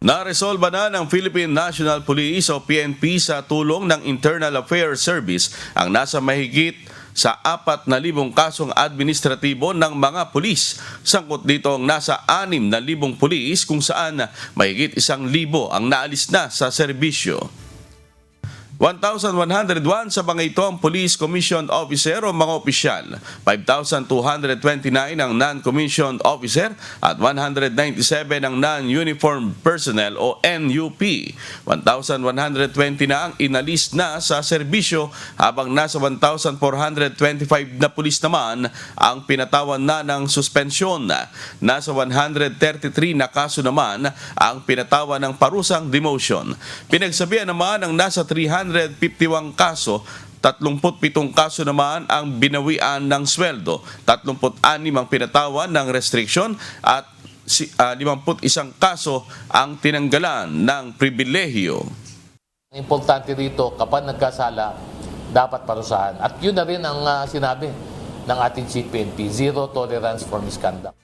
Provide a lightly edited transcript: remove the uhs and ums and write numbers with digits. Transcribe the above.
Naresolba na ng Philippine National Police o PNP sa tulong ng Internal Affairs Service ang nasa mahigit sa 4,000 kasong administratibo ng mga pulis. Sangkot dito ang nasa 6,000 pulis kung saan mahigit 1,000 ang naalis na sa serbisyo. 1,101 sa mga ito ang Police Commissioned Officer o mga opisyal, 5,229 ang Non-Commissioned Officer at 197 ang Non-Uniformed Personnel o NUP. 1,120 na ang inalis na sa serbisyo habang nasa 1,425 na pulis naman ang pinatawan na ng suspensyon. Nasa 133 na kaso naman ang pinatawan ng parusang demotion. Pinagsabihan naman ang nasa 351 kaso, 37 kaso naman ang binawian ng sweldo, 36 ang pinatawan ng restriction at 51 kaso ang tinanggalan ng pribilehiyo. Importante rito, kapag nagkasala, dapat parusahan. At yun na rin ang sinabi ng ating Chief PNP, zero tolerance for misconduct.